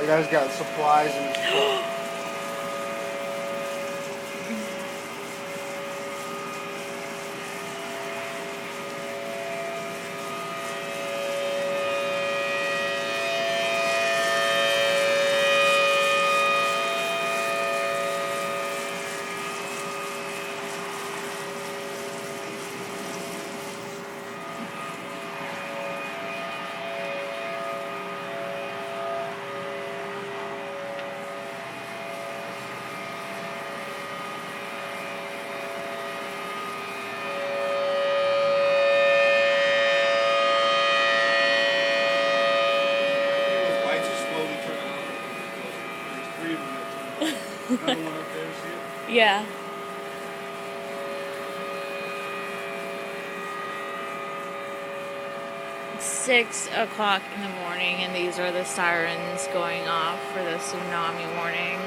guy's got supplies in his truck. Another one up there, see it? Yeah. It's 6 o'clock in the morning, and these are the sirens going off for the tsunami warning.